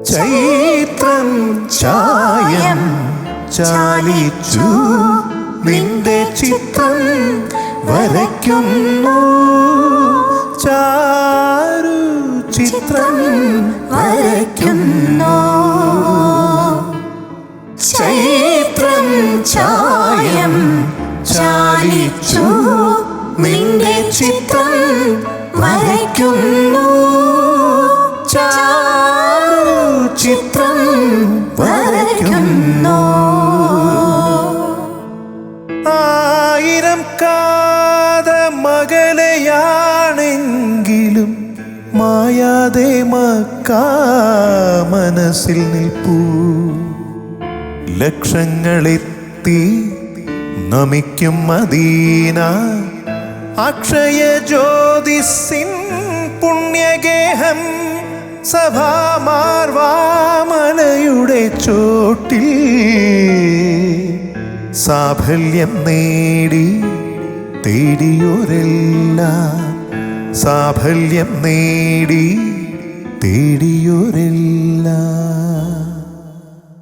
ചൈത്രം ചായം ചാലിച്ചു നിന്റെ ചിത്രം വരയ്ക്കുന്നു. ചാരു ചിത്രം വരയ്ക്കുന്നു. ചൈത്രം ചായം ചാലിച്ചു നിന്റെ ചിത്രം വരയ്ക്കുന്നു. ചാരു ചിത്രം വരയ്ക്കുന്നു. ആയിരം കാത മകലയാണെങ്കിലും മായാതെ മക്കാ മനസ്സിൽ നിൽപ്പൂ. ലക്ഷങ്ങളെത്തി നമിക്കും മദീന അക്ഷയ ജ്യോതിസിൻ പുണ്യഗേഹം. സഭാമാർവാമലയുടെ ചോട്ടിൽ സാഫല്യം നേടി തേടിയോരെല്ലാം. സാഫല്യം നേടി തേടിയോരെല്ലാം.